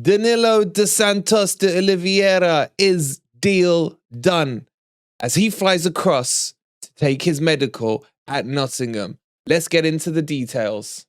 Danilo de Santos de Oliveira is deal done as he flies across to take his medical at Nottingham. Let's get into the details.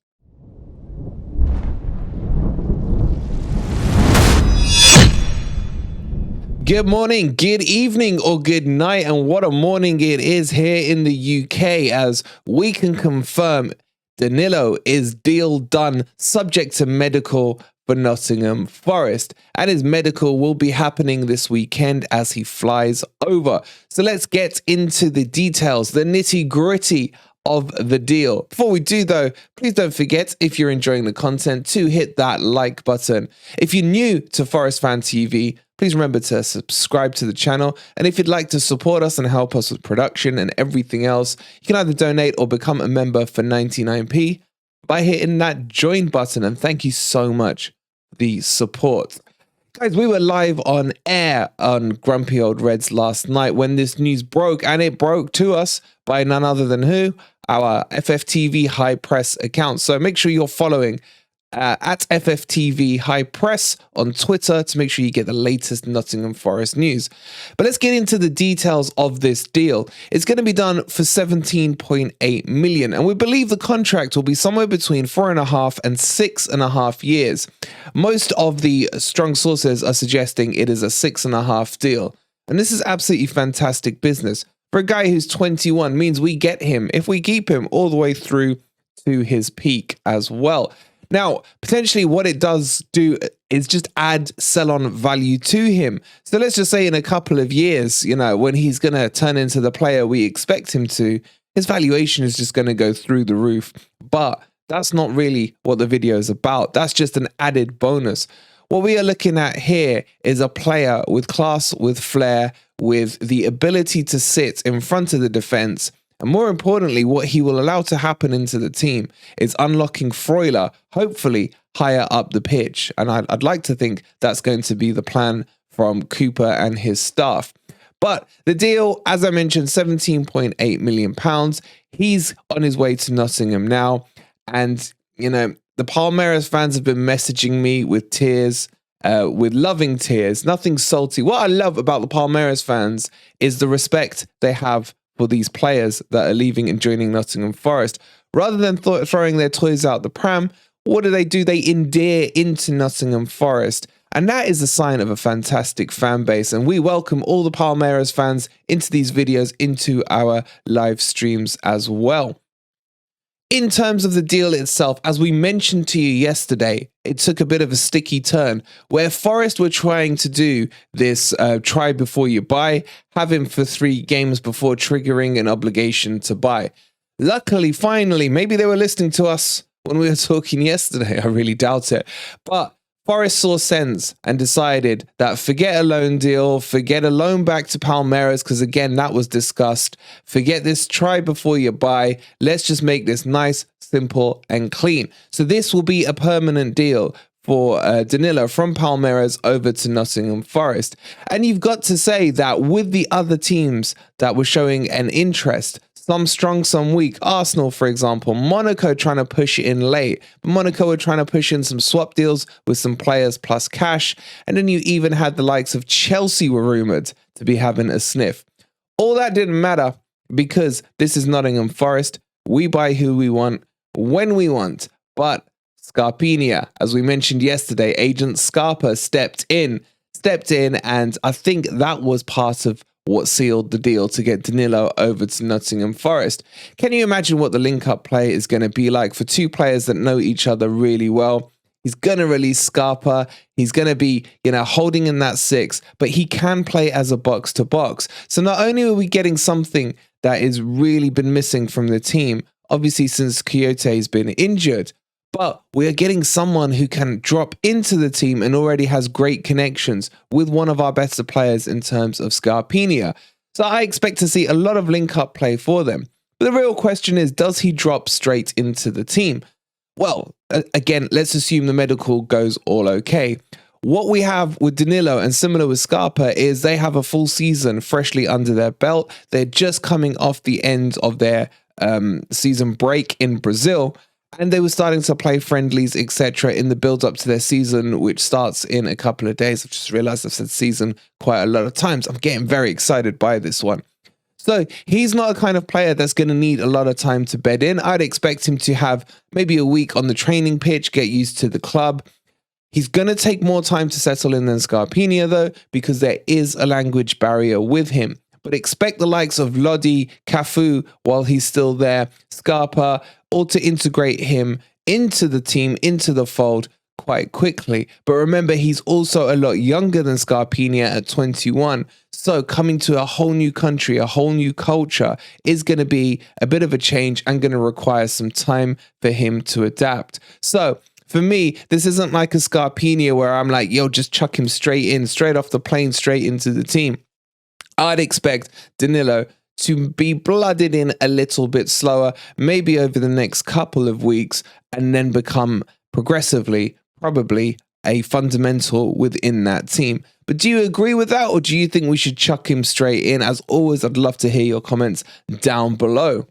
Good morning, good evening, or good night, and what a morning it is here in the UK as we can confirm Danilo is deal done, subject to medical for Nottingham Forest, and his medical will be happening this weekend as he flies over. So let's get into the details, the nitty-gritty of the deal. Before we do though, please don't forget, if you're enjoying the content, to hit that like button. If you're new to Forest Fan TV, please remember to subscribe to the channel. And if you'd like to support us and help us with production and everything else, you can either donate or become a member for 99p by hitting that join button. And thank you so much for the support. Guys, we were live on air on Grumpy Old Reds last night when this news broke, and it broke to us by none other than who? Our FFTV High Press account. So make sure you're following at FFTV High Press on Twitter to make sure you get the latest Nottingham Forest news. But let's get into the details of this deal. It's going to be done for 17.8 million, and we believe the contract will be somewhere between 4.5 and 6.5 years. Most of the strong sources are suggesting it is a 6.5 deal, and this is absolutely fantastic business. For a guy who's 21, means we get him, if we keep him, all the way through to his peak as well. Now, potentially what it does do is just add sell-on value to him. So let's just say in a couple of years, you know, when he's going to turn into the player we expect him to, his valuation is just going to go through the roof. But that's not really what the video is about. That's just an added bonus. What we are looking at here is a player with class, with flair, with the ability to sit in front of the defense. And more importantly, what he will allow to happen into the team is unlocking Freuler, hopefully higher up the pitch. And I'd like to think that's going to be the plan from Cooper and his staff. But the deal, as I mentioned, £17.8 million. He's on his way to Nottingham now. And, you know, the Palmeiras fans have been messaging me with tears, with loving tears, nothing salty. What I love about the Palmeiras fans is the respect they have for these players that are leaving and joining Nottingham Forest. Rather than throwing their toys out the pram, what do? They endear into Nottingham Forest. And that is a sign of a fantastic fan base. And we welcome all the Palmeiras fans into these videos, into our live streams as well. In terms of the deal itself, as we mentioned to you yesterday, it took a bit of a sticky turn where Forest were trying to do this try before you buy, have him for 3 games before triggering an obligation to buy. Luckily, finally, maybe they were listening to us when we were talking yesterday. I really doubt it. But Forest saw sense and decided that forget a loan deal, forget a loan back to Palmeiras, because again, that was discussed. Forget this try before you buy. Let's just make this nice, simple, and clean. So this will be a permanent deal for Danilo from Palmeiras over to Nottingham Forest. And you've got to say that with the other teams that were showing an interest, some strong, some weak. Arsenal, for example, Monaco trying to push it in late. But Monaco were trying to push in some swap deals with some players plus cash. And then you even had the likes of Chelsea were rumoured to be having a sniff. All that didn't matter because this is Nottingham Forest. We buy who we want, when we want. But Scarpinia, as we mentioned yesterday, Agent Scarpa stepped in, and I think that was part of what sealed the deal to get Danilo over to Nottingham Forest. Can you imagine what the link-up play is going to be like for 2 players that know each other really well? He's going to release Scarpa. He's going to be, you know, holding in that 6, but he can play as a box-to-box. So not only are we getting something that has really been missing from the team, obviously since Kyoto has been injured, but we are getting someone who can drop into the team and already has great connections with one of our better players in terms of Scarpinia. So I expect to see a lot of link-up play for them. But the real question is, does he drop straight into the team? Well, again, let's assume the medical goes all okay. What we have with Danilo and similar with Scarpa is they have a full season freshly under their belt. They're just coming off the end of their season break in Brazil. and they were starting to play friendlies, etc., in the build up to their season, which starts in a couple of days. I've just realized I've said season quite a lot of times. I'm getting very excited by this one. So he's not a kind of player that's going to need a lot of time to bed in. I'd expect him to have maybe a week on the training pitch, get used to the club. He's going to take more time to settle in than Scarpinia, though, because there is a language barrier with him. But expect the likes of Lodi, Cafu, while he's still there, Scarpa, all to integrate him into the team, into the fold quite quickly. But remember, he's also a lot younger than Scarpinia at 21. So coming to a whole new country, a whole new culture is going to be a bit of a change and going to require some time for him to adapt. So for me, this isn't like a Scarpinia where I'm like, yo, just chuck him straight in, straight off the plane, straight into the team. I'd expect Danilo to be blooded in a little bit slower, maybe over the next couple of weeks, and then become progressively, probably, a fundamental within that team. But do you agree with that, or do you think we should chuck him straight in? As always, I'd love to hear your comments down below.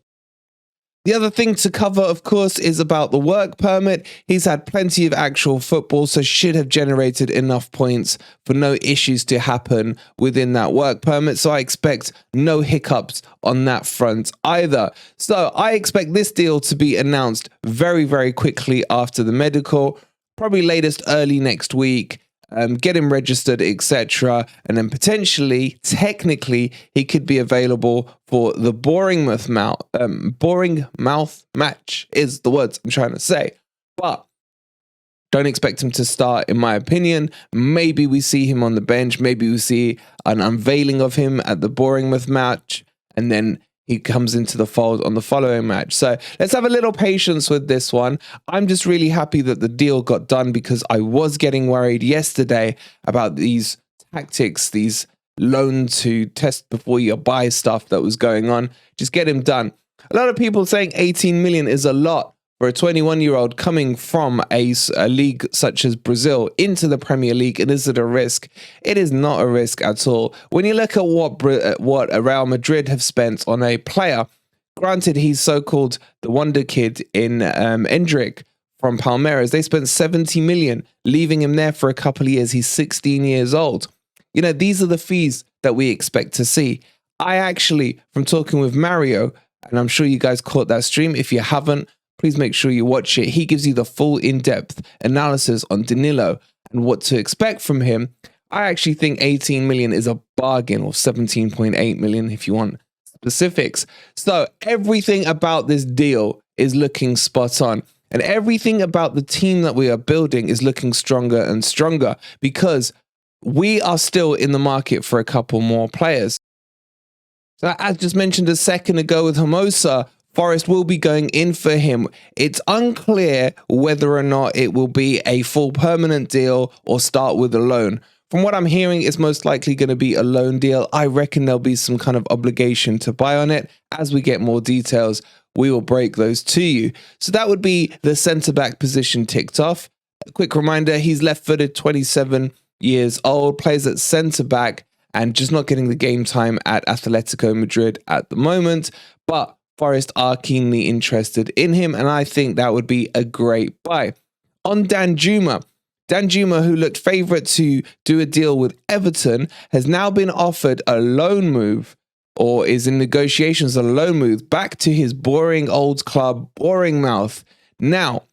The other thing to cover, of course, is about the work permit. He's had plenty of actual football, so should have generated enough points for no issues to happen within that work permit. So I expect no hiccups on that front either. So I expect this deal to be announced very, very quickly after the medical, probably latest early next week. Get him registered, etc. And then potentially, technically, he could be available for the Bournemouth match is the words I'm trying to say. But don't expect him to start, in my opinion. Maybe we see him on the bench. Maybe we see an unveiling of him at the Bournemouth match. And then he comes into the fold on the following match. So let's have a little patience with this one. I'm just really happy that the deal got done, because I was getting worried yesterday about these tactics, these loan to test before you buy stuff that was going on. Just get him done. A lot of people saying 18 million is a lot for a 21-year-old coming from a league such as Brazil into the Premier League. And is it a risk? It is not a risk at all. When you look at what Real Madrid have spent on a player, granted he's so-called the wonder kid in Endrick from Palmeiras, they spent 70 million, leaving him there for a couple of years. He's 16 years old. You know, these are the fees that we expect to see. I actually, from talking with Mario, and I'm sure you guys caught that stream. If you haven't, please make sure you watch it. He gives you the full in-depth analysis on Danilo and what to expect from him. I actually think 18 million is a bargain, or 17.8 million if you want specifics. So everything about this deal is looking spot on. And everything about the team that we are building is looking stronger and stronger, because we are still in the market for a couple more players. So as just mentioned a second ago with Hermoso, Forest will be going in for him. It's unclear whether or not it will be a full permanent deal or start with a loan. From what I'm hearing, it's most likely going to be a loan deal. I reckon there'll be some kind of obligation to buy on it. As we get more details, we will break those to you. So that would be the centre-back position ticked off. A quick reminder, he's left-footed, 27 years old, plays at centre-back, and just not getting the game time at Atletico Madrid at the moment. But Forest are keenly interested in him, and I think that would be a great buy. On Danjuma, who looked favourite to do a deal with Everton, has now been offered a loan move, or is in negotiations on a loan move back to his boring old club, Bournemouth. Now,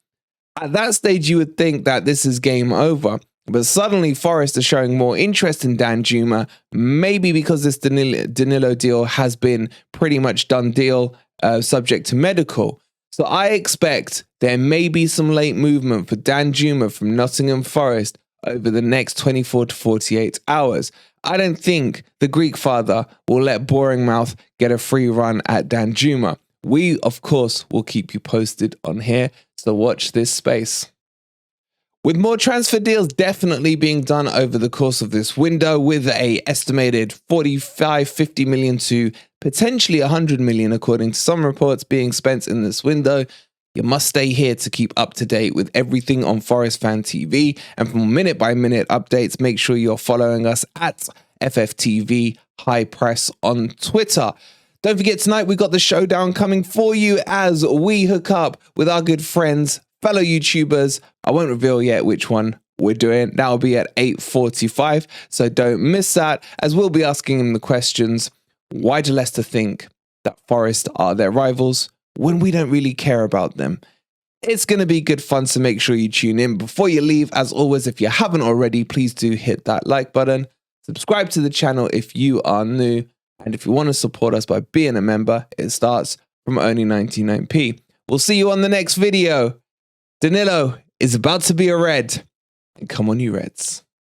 at that stage, you would think that this is game over. But suddenly, Forest are showing more interest in Danjuma, maybe because this Danilo deal has been pretty much done deal, subject to medical. So I expect there may be some late movement for Danjuma from Nottingham Forest over the next 24 to 48 hours. I don't think the Greek father will let Bournemouth get a free run at Danjuma. We, of course, will keep you posted on here, so watch this space. With more transfer deals definitely being done over the course of this window, with a estimated 50 million to potentially 100 million, according to some reports, being spent in this window, you must stay here to keep up to date with everything on Forest Fan TV. And for minute-by-minute updates, make sure you're following us at FFTV High Press on Twitter. Don't forget, tonight we got the showdown coming for you as we hook up with our good friends, fellow YouTubers. I won't reveal yet which one we're doing. That'll be at 8:45, so don't miss that, as we'll be asking them the questions. Why do Leicester think that Forest are their rivals when we don't really care about them? It's going to be good fun, so make sure you tune in. Before you leave, as always, if you haven't already, please do hit that like button. Subscribe to the channel if you are new. And if you want to support us by being a member, it starts from only 99p. We'll see you on the next video. Danilo is about to be a Red. And come on, you Reds.